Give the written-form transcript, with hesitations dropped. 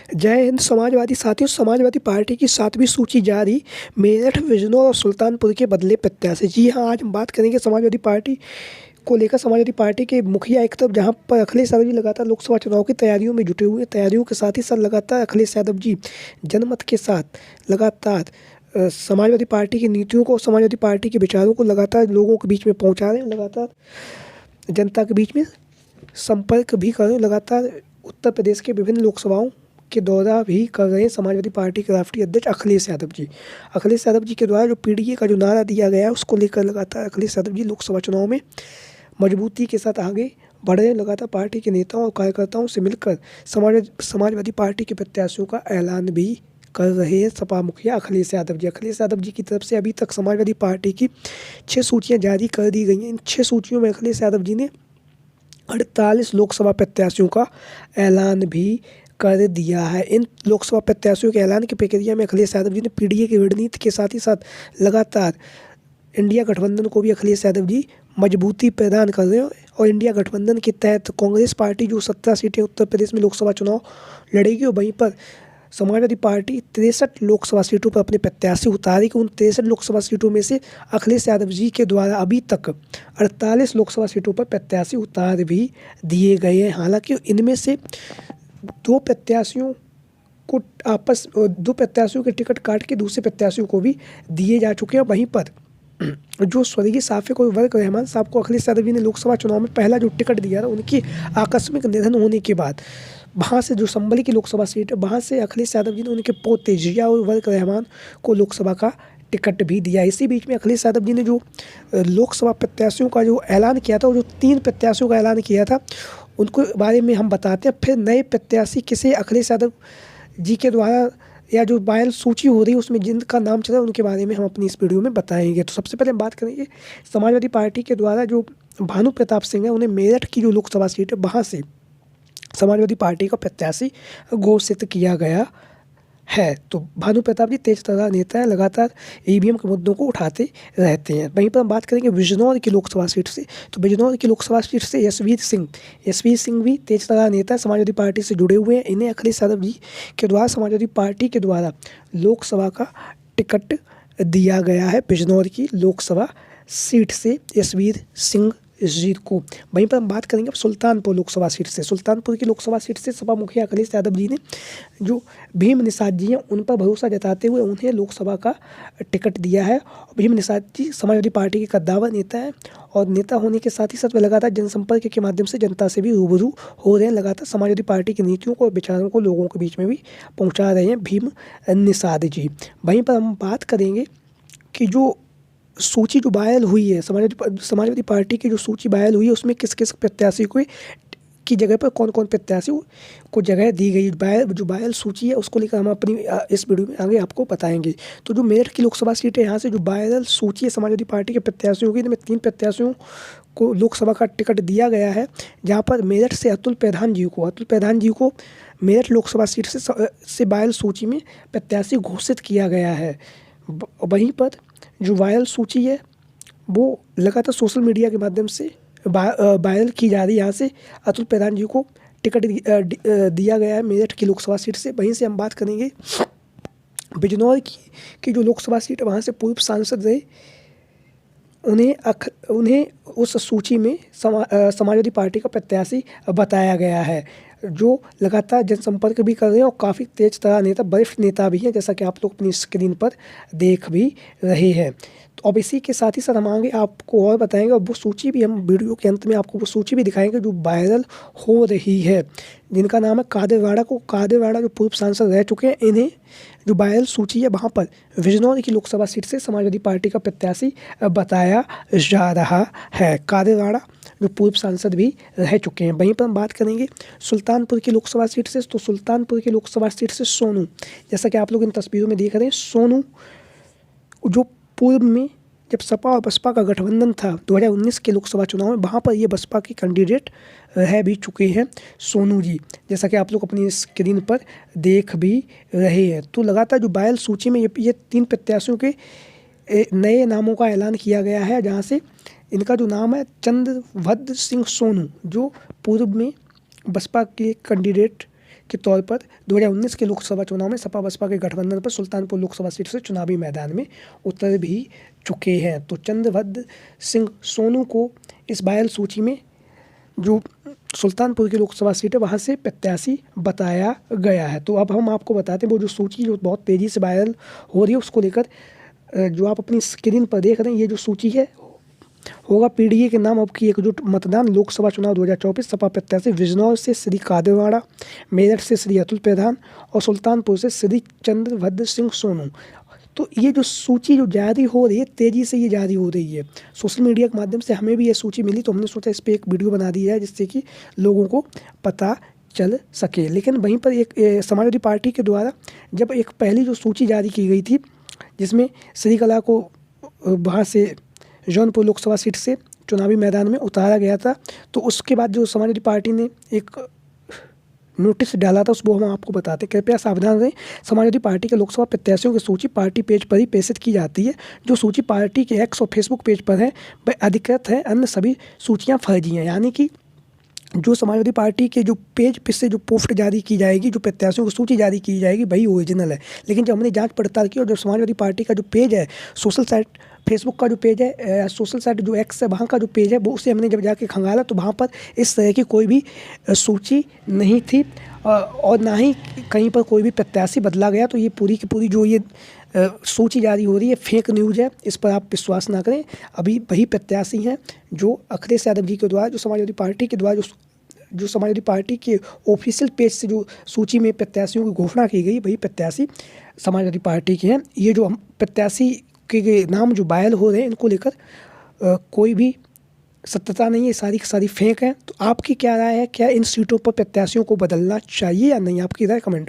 जय हिंद समाजवादी साथियों, समाजवादी पार्टी की 7वीं सूची जारी। मेरठ, बिजनौर और सुल्तानपुर के बदले प्रत्याशी। जी हाँ, आज हम बात करेंगे समाजवादी पार्टी को लेकर। समाजवादी पार्टी के मुखिया एक तरफ जहां पर अखिलेश यादव जी लगातार लोकसभा चुनाव की तैयारियों में जुटे हुए हैं, तैयारियों के साथ ही साथ लगातार अखिलेश यादव जी जनमत के साथ लगातार समाजवादी पार्टी की नीतियों को, समाजवादी पार्टी के विचारों को लगातार लोगों के बीच में पहुँचा रहे हैं, लगातार जनता के बीच में संपर्क भी कर रहे हैं, लगातार उत्तर प्रदेश के विभिन्न लोकसभाओं के दौरा भी कर रहे हैं समाजवादी पार्टी के राष्ट्रीय अध्यक्ष अखिलेश यादव जी। अखिलेश यादव जी के द्वारा जो पीडीए का जो नारा दिया गया है, उसको लेकर लगातार अखिलेश यादव जी लोकसभा चुनाव में मजबूती के साथ आगे बढ़ रहे हैं। लगातार पार्टी के नेताओं और कार्यकर्ताओं से मिलकर समाजवादी पार्टी के प्रत्याशियों का ऐलान भी कर रहे हैं सपा मुखिया अखिलेश यादव जी। अखिलेश यादव जी की तरफ से अभी तक समाजवादी पार्टी की 6 सूचियाँ जारी कर दी गई हैं। इन 6 सूचियों में अखिलेश यादव जी ने 48 लोकसभा प्रत्याशियों का ऐलान भी कर दिया है। इन लोकसभा प्रत्याशियों के ऐलान की प्रक्रिया में अखिलेश यादव जी ने पीडीए की रणनीति के साथ ही साथ लगातार इंडिया गठबंधन को भी अखिलेश यादव जी मजबूती प्रदान कर रहे हैं। और इंडिया गठबंधन के तहत कांग्रेस पार्टी जो 17 सीटें उत्तर प्रदेश में लोकसभा चुनाव लड़ेगी, और वहीं पर समाजवादी पार्टी 63 लोकसभा सीटों पर अपने प्रत्याशी उतारेगी। उन 63 लोकसभा सीटों में से अखिलेश यादव जी के द्वारा अभी तक 48 लोकसभा सीटों पर प्रत्याशी उतार भी दिए गए हैं। हालांकि इनमें से दो प्रत्याशियों के टिकट काट के दूसरे प्रत्याशियों को भी दिए जा चुके हैं। वहीं पर जो स्वर्गीय साफिक और वर्क रहमान साहब को अखिलेश यादव जी ने लोकसभा चुनाव में पहला जो टिकट दिया था, उनकी आकस्मिक निधन होने के बाद वहाँ से जो संभली की लोकसभा सीट है, वहाँ से अखिलेश यादव जी ने उनके पोते जिया और वर्क रहमान को लोकसभा का टिकट भी दिया। इसी बीच में अखिलेश यादव जी ने जो लोकसभा प्रत्याशियों का जो ऐलान किया था, वो जो 3 प्रत्याशियों का ऐलान किया था, उनको बारे में हम बताते हैं। फिर नए प्रत्याशी किसे अखिलेश यादव जी के द्वारा या जो बायल सूची हो रही है उसमें जिनका नाम चला, उनके बारे में हम अपनी इस वीडियो में बताएंगे। तो सबसे पहले हम बात करेंगे समाजवादी पार्टी के द्वारा जो भानु प्रताप सिंह है, उन्हें मेरठ की जो लोकसभा सीट है, वहाँ से समाजवादी पार्टी का प्रत्याशी घोषित किया गया है। तो भानु प्रताप जी तेज तर्रार नेता है, लगातार ईवीएम के मुद्दों को उठाते रहते हैं। वहीं पर हम बात करेंगे बिजनौर की लोकसभा सीट से। तो बिजनौर की लोकसभा सीट से यशवीर सिंह भी तेज तर्रार नेता है, समाजवादी पार्टी से जुड़े हुए हैं। इन्हें अखिलेश यादव जी के द्वारा समाजवादी पार्टी के द्वारा लोकसभा का टिकट दिया गया है बिजनौर की लोकसभा सीट से यशवीर सिंह जीत को। वहीं पर हम बात करेंगे अब सुल्तानपुर लोकसभा सीट से। सुल्तानपुर की लोकसभा सीट से सपा मुखिया अखिलेश यादव जी ने जो भीम निषाद जी हैं, उन पर भरोसा जताते हुए उन्हें लोकसभा का टिकट दिया है। भीम निषाद जी समाजवादी पार्टी के कद्दावर नेता है, और नेता होने के साथ ही साथ वे लगातार जनसंपर्क के माध्यम से जनता से भी रूबरू हो रहे हैं। लगातार समाजवादी पार्टी की नीतियों को और विचारों को लोगों के बीच में भी पहुँचा रहे हैं भीम निषाद जी। वहीं पर हम बात करेंगे कि जो सूची जो वायरल हुई है, समाजवादी पार्टी की जो सूची वायरल हुई है, उसमें किस किस प्रत्याशी को की जगह पर कौन कौन प्रत्याशी को जगह दी गई। जो वायरल सूची है उसको लेकर हम अपनी इस वीडियो में आगे आपको बताएंगे। तो जो मेरठ की लोकसभा सीट है, यहाँ से जो वायरल सूची है समाजवादी पार्टी के प्रत्याशियों की, इनमें 3 प्रत्याशियों को लोकसभा का टिकट दिया गया है। जहाँ पर मेरठ से अतुल प्रधान जी को मेरठ लोकसभा सीट से वायरल सूची में प्रत्याशी घोषित किया गया है। वहीं पर जो वायरल सूची है वो लगातार सोशल मीडिया के माध्यम से वायरल की जा रही है। यहाँ से अतुल प्रधान जी को टिकट दिया गया है मेरठ की लोकसभा सीट से। वहीं से हम बात करेंगे बिजनौर की जो लोकसभा सीट है, वहाँ से पूर्व सांसद रहे, उन्हें उस सूची में समाजवादी पार्टी का प्रत्याशी बताया गया है, जो लगातार जनसंपर्क भी कर रहे हैं और काफ़ी तेज तर्रार नेता, वरिष्ठ नेता भी हैं, जैसा कि आप लोग अपनी स्क्रीन पर देख भी रहे हैं। तो अब इसी के साथ ही साथ हम आगे आपको और बताएंगे, और वो सूची भी हम वीडियो के अंत में आपको वो सूची भी दिखाएंगे जो वायरल हो रही है, जिनका नाम है कादिर वाड़ा जो पूर्व सांसद रह चुके हैं। इन्हें जो वायरल सूची है, वहाँ पर बिजनौर की लोकसभा सीट से समाजवादी पार्टी का प्रत्याशी बताया जा रहा है। कादिर वाड़ा जो पूर्व सांसद भी रह चुके हैं। वहीं पर हम बात करेंगे सुल्तानपुर की लोकसभा सीट से। तो सुल्तानपुर की लोकसभा सीट से सोनू, जैसा कि आप लोग इन तस्वीरों में देख रहे हैं, सोनू जो पूर्व में जब सपा और बसपा का गठबंधन था 2019 के लोकसभा चुनाव में, वहाँ पर ये बसपा के कैंडिडेट रह भी चुके हैं सोनू जी, जैसा कि आप लोग अपनी स्क्रीन पर देख भी रहे हैं। तो लगातार जो वायरल सूची में ये 3 प्रत्याशियों के नए नामों का ऐलान किया गया है, जहाँ से इनका जो नाम है चंद्रभद्र सिंह सोनू, जो पूर्व में बसपा के कैंडिडेट के तौर पर 2019 के लोकसभा चुनाव में सपा बसपा के गठबंधन पर सुल्तानपुर लोकसभा सीट से चुनावी मैदान में उतर भी चुके हैं। तो चंद्रभद्र सिंह सोनू को इस वायरल सूची में जो सुल्तानपुर की लोकसभा सीट है वहाँ से प्रत्याशी बताया गया है। तो अब हम आपको बताते हैं वो जो सूची जो बहुत तेज़ी से वायरल हो रही है उसको लेकर, जो आप अपनी स्क्रीन पर देख रहे हैं ये जो सूची है होगा पीडीए के नाम अब की एकजुट मतदान लोकसभा चुनाव 2024 सपा प्रत्याशी बिजनौर से श्री कादेवाड़ा, मेरठ से श्री अतुल प्रधान और सुल्तानपुर से श्री चंद्रभद्र सिंह सोनू। तो ये जो सूची जो जारी हो रही है तेज़ी से ये जारी हो रही है। सोशल मीडिया के माध्यम से हमें भी ये सूची मिली तो हमने सोचा इस पर एक वीडियो बना दी जाए जिससे कि लोगों को पता चल सके। लेकिन वहीं पर एक समाजवादी पार्टी के द्वारा जब एक पहली जो सूची जारी की गई थी जिसमें श्रीकला को वहाँ से जौनपुर लोकसभा सीट से चुनावी मैदान में उतारा गया था, तो उसके बाद जो समाजवादी पार्टी ने एक नोटिस डाला था उसको हम आपको बताते हैं। कृपया सावधान रहें, समाजवादी पार्टी के लोकसभा प्रत्याशियों की सूची पार्टी पेज पर ही प्रेषित की जाती है। जो सूची पार्टी के एक्स और फेसबुक पेज पर है वह अधिकृत है, अन्य सभी सूचियाँ फर्जी हैं। यानी कि जो समाजवादी पार्टी के जो पेज पे से जो पोस्ट जारी की जाएगी, जो प्रत्याशियों की सूची जारी की जाएगी वही ओरिजिनल है। लेकिन जब हमने जांच पड़ताल की और जब समाजवादी पार्टी का जो पेज है सोशल साइट फेसबुक का जो पेज है सोशल साइट जो एक्स है वहाँ का जो पेज है वो उसे हमने जब जाके खंगाला तो वहाँ पर इस तरह की कोई भी सूची नहीं थी और ना ही कहीं पर कोई भी प्रत्याशी बदला गया। तो ये पूरी की पूरी जो ये सूची जारी हो रही है फेक न्यूज़ है, इस पर आप विश्वास ना करें। अभी वही प्रत्याशी हैं जो अखिलेश यादव जी के द्वारा जो समाजवादी पार्टी के द्वारा जो समाजवादी पार्टी के ऑफिशियल पेज से जो सूची में प्रत्याशियों की घोषणा की गई वही प्रत्याशी समाजवादी पार्टी के हैं। ये जो हम प्रत्याशी के नाम जो वायरल हो रहे हैं इनको लेकर कोई भी सत्यता नहीं है, सारी की सारी फेक है। तो आपकी क्या राय है, क्या इन सीटों पर प्रत्याशियों को बदलना चाहिए या नहीं? आपकी राय कमेंट